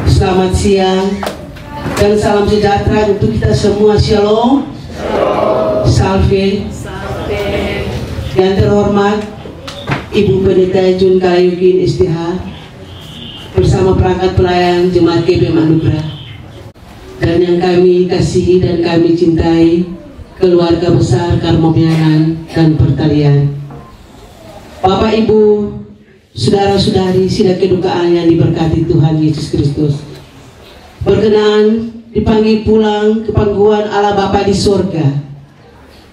Selamat siang dan salam sejahtera untuk kita semua. Shalom. Salve. Yang terhormat Ibu Pendeta Jun Kalayukin STH bersama perangkat pelayan Jemaat GBM Anugerah, dan yang kami kasihi dan kami cintai keluarga besar Karmomianan dan Pertalian, Bapak Ibu, saudara-saudari, sidang kedukaan yang diberkati Tuhan Yesus Kristus. Berkenan dipanggil pulang ke pangkuan Allah Bapa di sorga,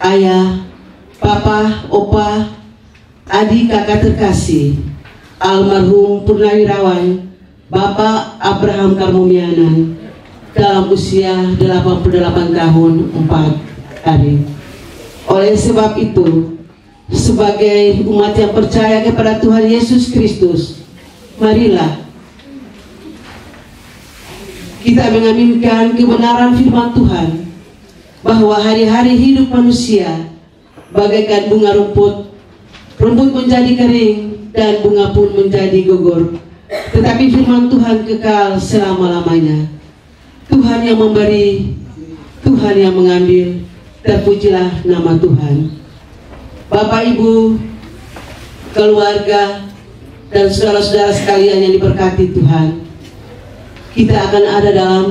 ayah, papa, opa, adik, kakak terkasih, almarhum Purnawirawan Bapak Abraham Karmomianan dalam usia 88 tahun 4 hari. Oleh sebab itu, sebagai umat yang percaya kepada Tuhan Yesus Kristus, marilah kita mengaminkan kebenaran firman Tuhan bahwa hari-hari hidup manusia bagaikan bunga rumput, rumput menjadi kering dan bunga pun menjadi gugur, tetapi firman Tuhan kekal selama-lamanya. Tuhan yang memberi, Tuhan yang mengambil, terpujilah nama Tuhan. Bapak, Ibu, keluarga, dan saudara-saudara sekalian yang diberkati Tuhan, kita akan ada dalam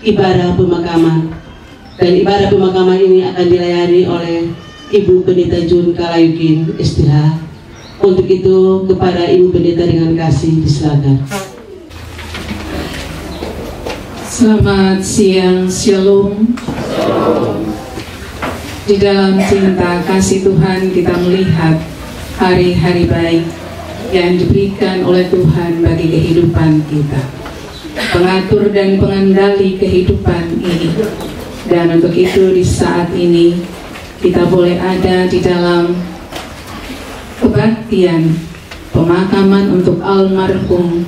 ibadah pemakaman, dan ibadah pemakaman ini akan dilayani oleh Ibu Pendeta Jun Kalayukin STH. Untuk itu, kepada Ibu Pendeta dengan kasih disilakan. Selamat siang, Shalom. Di dalam cinta kasih Tuhan kita melihat hari-hari baik yang diberikan oleh Tuhan bagi kehidupan kita, pengatur dan pengendali kehidupan ini. Dan untuk itu di saat ini kita boleh ada di dalam kebaktian pemakaman untuk almarhum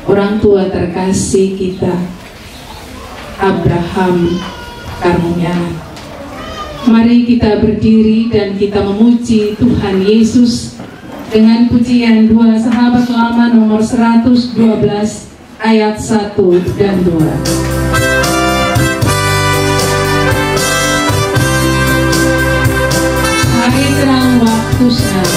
orang tua terkasih kita, Abraham Karmomianan. Mari kita berdiri dan kita memuji Tuhan Yesus dengan pujian 2 Sahabat Lama nomor 112 ayat 1 dan 2. Hari terang waktu sekarang.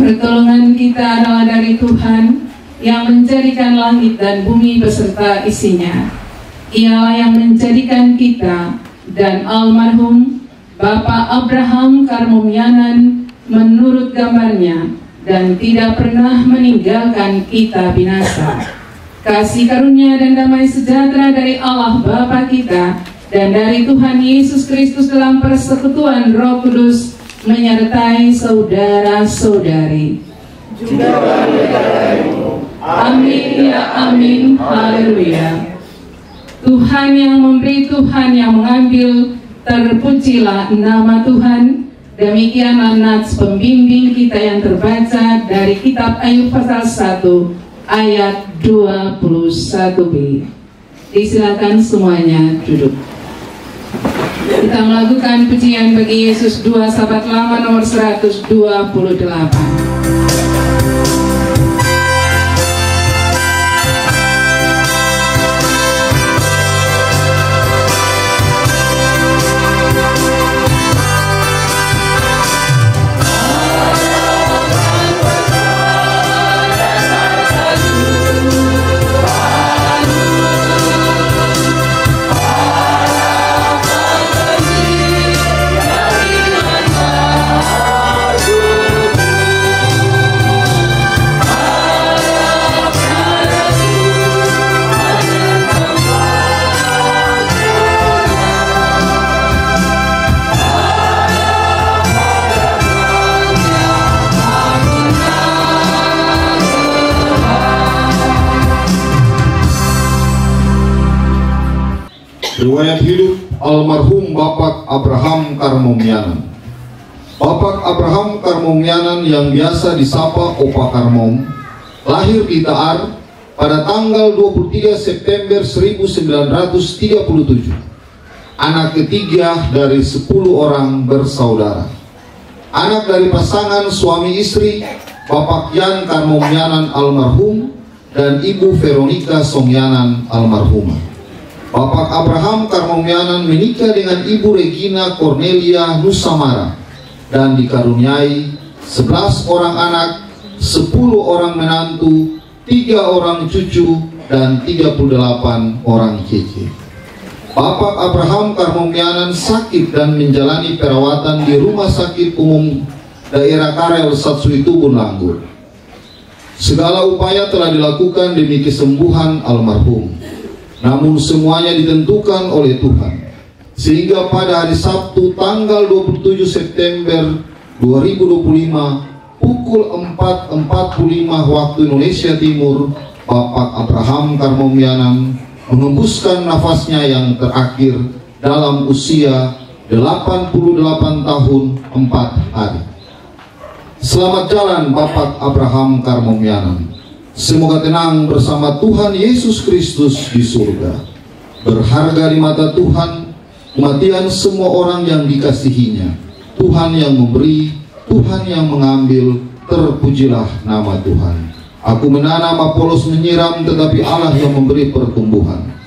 Pertolongan kita adalah dari Tuhan yang menjadikan langit dan bumi beserta isinya. Ialah yang menjadikan kita dan almarhum Bapak Abraham Karmomianan menurut gambarnya dan tidak pernah meninggalkan kita binasa. Kasih karunia dan damai sejahtera dari Allah Bapa kita dan dari Tuhan Yesus Kristus dalam persekutuan Roh Kudus menyertai saudara-saudari. Juga menyertaimu. Amin ya amin. Haleluya. Tuhan yang memberi, Tuhan yang mengambil, Terpujilah nama Tuhan. Demikianlah nats pembimbing kita yang terbaca dari kitab Ayub pasal 1 ayat 21b. Disilakan semuanya duduk. Kita melakukan pujian bagi Yesus 2 Sahabat Lama nomor 128. Riwayat hidup almarhum Bapak Abraham Karmomianan. Bapak Abraham Karmomianan yang biasa disapa Opa Karmom, lahir di Taar pada tanggal 23 September 1937. Anak ketiga dari 10 orang bersaudara. Anak dari pasangan suami istri Bapak Yan Karmomianan almarhum dan Ibu Veronica Songyanan almarhumah. Bapak Abraham Karmomianan menikah dengan Ibu Regina Cornelia Nusamara dan dikaruniai 11 orang anak, 10 orang menantu, 3 orang cucu, dan 38 orang cece. Bapak Abraham Karmomianan sakit dan menjalani perawatan di Rumah Sakit Umum Daerah Karel Satsuitubun Langgur. Segala upaya telah dilakukan demi kesembuhan almarhum. Namun semuanya ditentukan oleh Tuhan, sehingga pada hari Sabtu tanggal 27 September 2025 pukul 4.45 waktu Indonesia Timur, Bapak Abraham Karmomianan mengembuskan nafasnya yang terakhir dalam usia 88 tahun 4 hari. Selamat jalan Bapak Abraham Karmomianan. Semoga tenang bersama Tuhan Yesus Kristus di surga. Berharga di mata Tuhan kematian semua orang yang dikasihinya. Tuhan yang memberi, Tuhan yang mengambil, terpujilah nama Tuhan. Aku menanam, Apolos menyiram, tetapi Allah yang memberi pertumbuhan.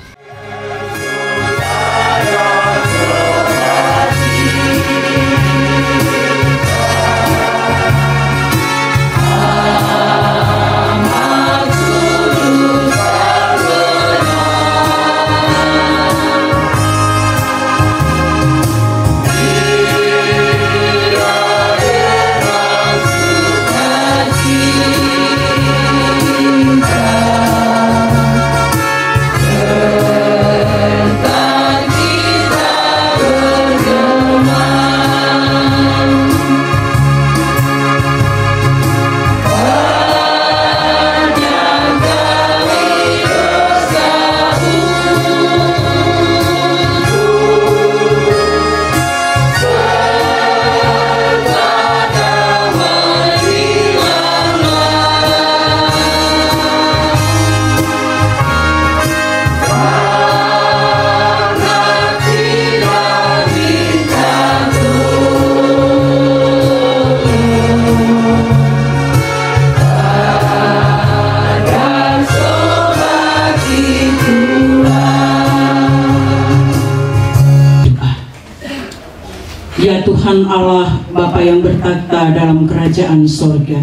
Ya Tuhan Allah, Bapa yang bertakhta dalam kerajaan sorga,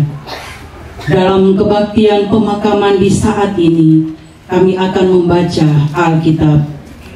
dalam kebaktian pemakaman di saat ini, kami akan membaca Alkitab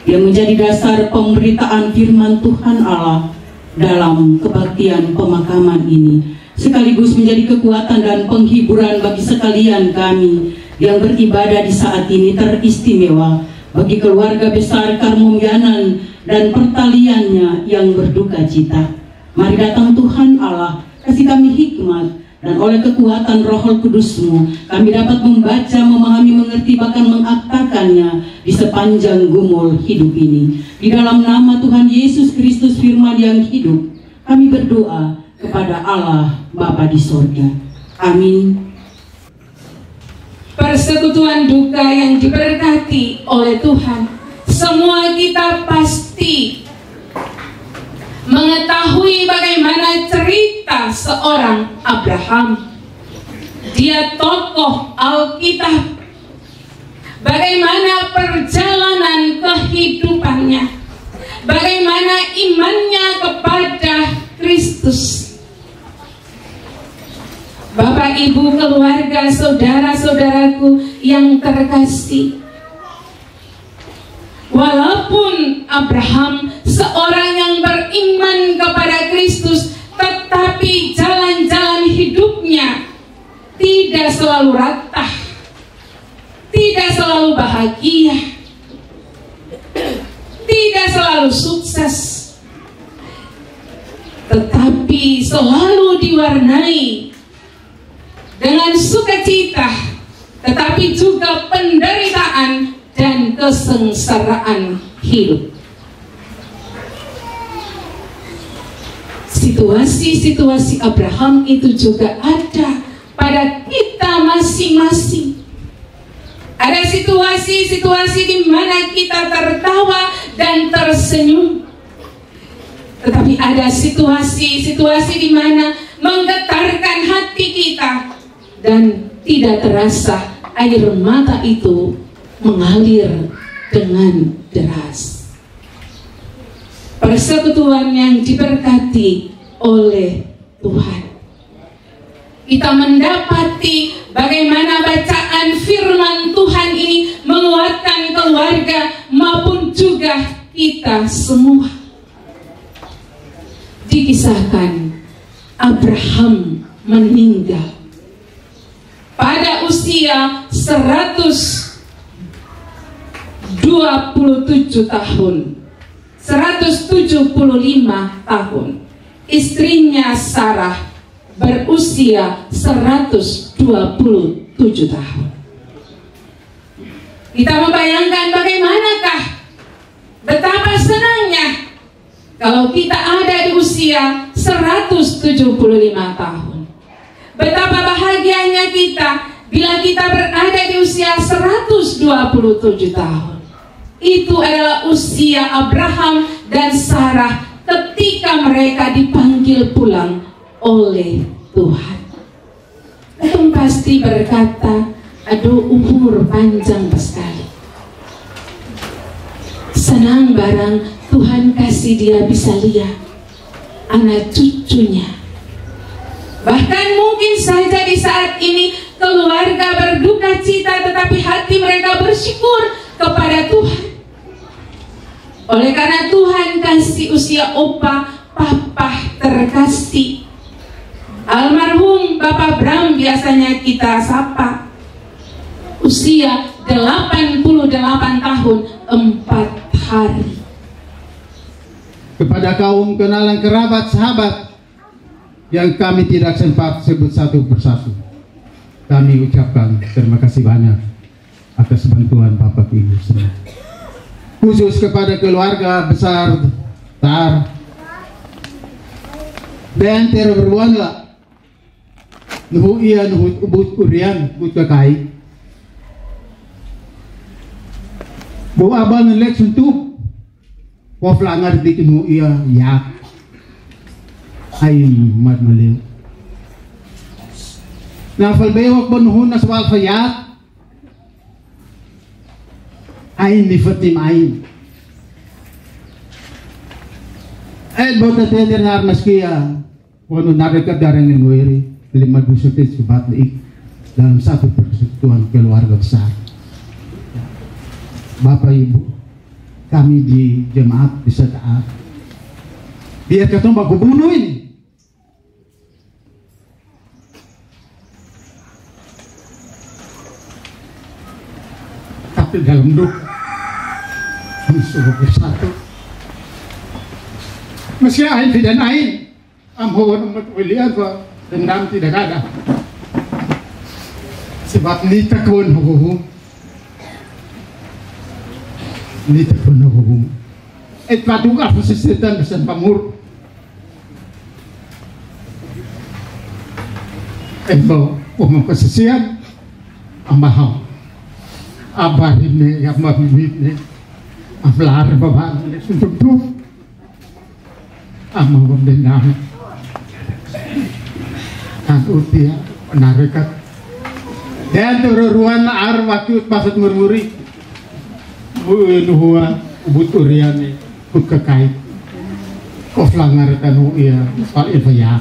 yang menjadi dasar pemberitaan firman Tuhan Allah dalam kebaktian pemakaman ini, sekaligus menjadi kekuatan dan penghiburan bagi sekalian kami yang beribadah di saat ini, teristimewa bagi keluarga besar Karmomianan dan pertaliannya yang berduka cita. Mari datang Tuhan Allah, kasih kami hikmat Dan oleh kekuatan Roh Kudus-Mu, kami dapat membaca, memahami, mengerti, bahkan mengaktakannya di sepanjang gumul hidup ini. Di dalam nama Tuhan Yesus Kristus Firman yang hidup, kami berdoa kepada Allah Bapa di sorga. Amin. Persekutuan duka yang diberkati oleh Tuhan, semua kita pasti mengetahui bagaimana cerita seorang Abraham. Dia tokoh Alkitab. Bagaimana perjalanan kehidupannya, bagaimana imannya kepada Kristus. Bapak, Ibu, keluarga, saudara-saudaraku yang terkasih, walaupun Abraham seorang yang beriman kepada Kristus, tetapi jalan-jalan hidupnya tidak selalu rata, tidak selalu bahagia, tidak selalu sukses, tetapi selalu diwarnai dengan sukacita, tetapi juga penderitaan dan kesengsaraan hidup. Situasi-situasi Abraham itu juga ada pada kita masing-masing. Ada situasi-situasi di mana kita tertawa dan tersenyum, tetapi ada situasi-situasi di mana menggetarkan hati kita dan tidak terasa air mata itu mengalir dengan deras. Persekutuan yang diberkati oleh Tuhan, kita mendapati bagaimana bacaan firman Tuhan ini menguatkan keluarga maupun juga kita semua. Dikisahkan Abraham meninggal pada usia 127 tahun, 175 tahun. Istrinya Sarah berusia 127 tahun. Kita membayangkan bagaimanakah, betapa senangnya kalau kita ada di usia 175 tahun. Betapa bahagianya kita bila kita berada di usia 127 tahun. Itu adalah usia Abraham dan Sarah ketika mereka dipanggil pulang oleh Tuhan. Itu pasti berkata, aduh, umur panjang sekali. Senang barang Tuhan kasih dia bisa lihat anak cucunya. Bahkan mungkin saja di saat ini keluarga berduka cita, tetapi hati mereka bersyukur kepada Tuhan. Oleh karena Tuhan kasih usia opa, papa terkasih. Almarhum Bapak Bram biasanya kita sapa. Usia 88 tahun 4 hari. Kepada kaum kenalan kerabat sahabat yang kami tidak sempat sebut satu persatu, kami ucapkan terima kasih banyak atas bantuan Bapak Ibu semua. Khusus kepada keluarga besar Tar dan terberwan lah nuhu iya nuhu ubut urian ubut kakai bu abang ngelek suntuk waflangar di nuhu iya ya ay mat maliw nafal bewak nuhu naswal fayat ain di fatim ain bota tender na maskia wano narekat darang ng wiri 5 subat liik dalam satu persekutuan keluarga besar. Bapak Ibu, kami di jemaat bisa taat. Biar ketemu baku bunuh ini. Tapi dalam duka kami suruh bersatu. Meski ain tidak ain, amhawan umat walian fa dendam tidak ada. Sebab ni takun hukum. Ni takun hukum. Paduka sesetan besan pamur. Ebo umum kesesian ambahaw. Abah ini yang mabibit ni. Amlar baba ni suntuk tu. Amam dendam. Kan utia penarekat. Dan tururuan ar waktu pasat murmuri. Nuhua buturian ni. Kut kekait kok langar kanu ia soal ilfaya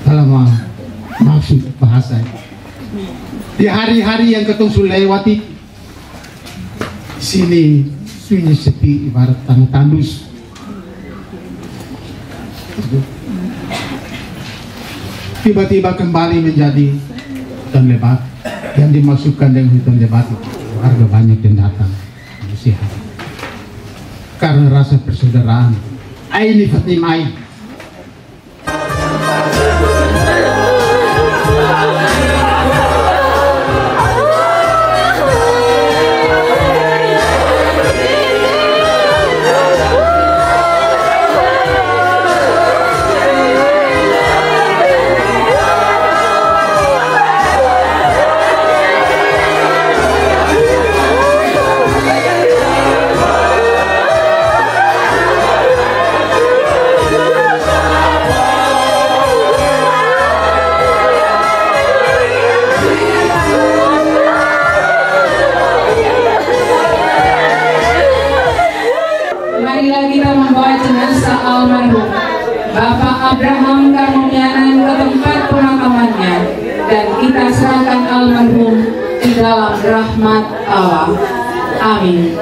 dalam maksud bahasa di hari-hari yang ketong sulewati sini sunyi sepi ibarat tanah tandus. Tiba-tiba kembali menjadi hutan lebat yang dimasukkan dengan hutan lebat warga banyak yang datang bersihat karena rasa persaudaraan. Aini Fatimai. Bapak Abraham Karmomianan ke tempat pemakamannya, dan kita serahkan almarhum di dalam rahmat Allah. Amin.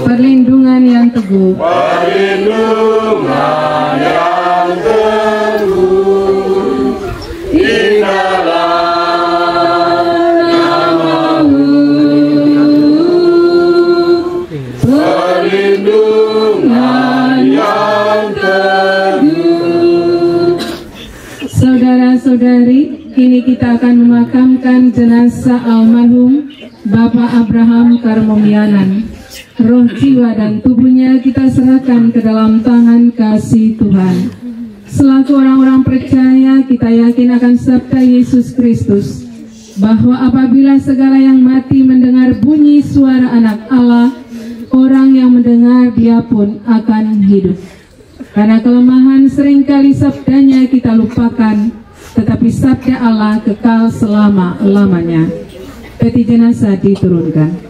Perlindungan yang teguh. Perlindungan yang teguh di dalam nama-Mu. Perlindungan yang teguh. Saudara-saudari, kini kita akan memakamkan jenazah almarhum Bapak Abraham Karmomianan. Roh, jiwa, dan tubuhnya kita serahkan ke dalam tangan kasih Tuhan. Selaku orang-orang percaya, kita yakin akan sabda Yesus Kristus, bahwa apabila segala yang mati mendengar bunyi suara Anak Allah, orang yang mendengar dia pun akan hidup. Karena kelemahan seringkali sabdanya kita lupakan, tetapi sabda Allah kekal selama-lamanya. Peti jenazah diturunkan.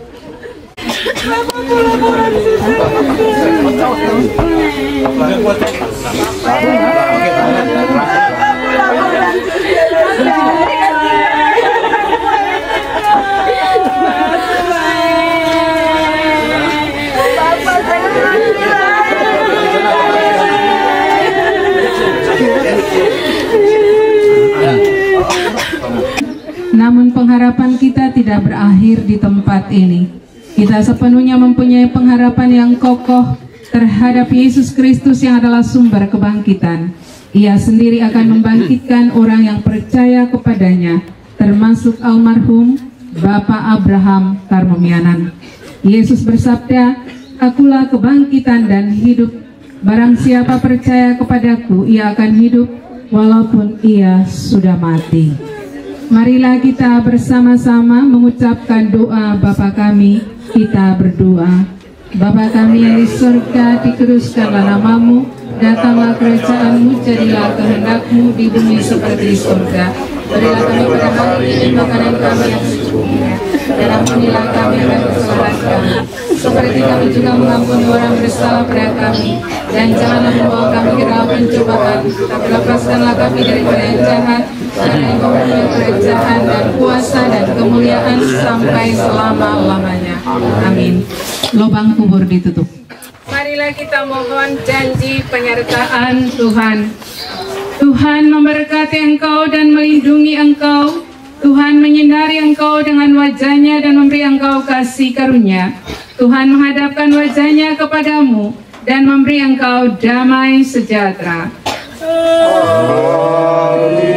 Namun pengharapan kita tidak berakhir di tempat ini. Kita sepenuhnya mempunyai pengharapan yang kokoh terhadap Yesus Kristus yang adalah sumber kebangkitan. Ia sendiri akan membangkitkan orang yang percaya kepadanya, termasuk almarhum Bapak Abraham Karmomianan. Yesus bersabda, "Akulah kebangkitan dan hidup. Barang siapa percaya kepadaku, ia akan hidup walaupun ia sudah mati." Marilah kita bersama-sama mengucapkan doa Bapa kami. Kita berdoa. Bapa kami yang di surga, dikuduskanlah nama-Mu, datanglah kerajaan-Mu, jadilah kehendak-Mu di bumi seperti di surga. Berilah kami pada hari ini makanan kami yang secukupnya, dan ampunilah kami akan kesalahan kami, seperti kami juga mengampuni orang bersalah pada kami, dan janganlah membawa kami ke dalam pencobaan, tapi lepaskanlah kami daripada yang jahat, karena Engkau mempunyai kerajaan dan kuasa dan kemuliaan sampai selama-lamanya. Amin. Lubang kubur ditutup. Marilah kita mohon janji penyertaan Tuhan. Tuhan memberkati engkau dan melindungi engkau. Tuhan menyinari engkau dengan wajah-Nya dan memberi engkau kasih karunia. Tuhan menghadapkan wajah-Nya kepadamu dan memberi engkau damai sejahtera. Amin.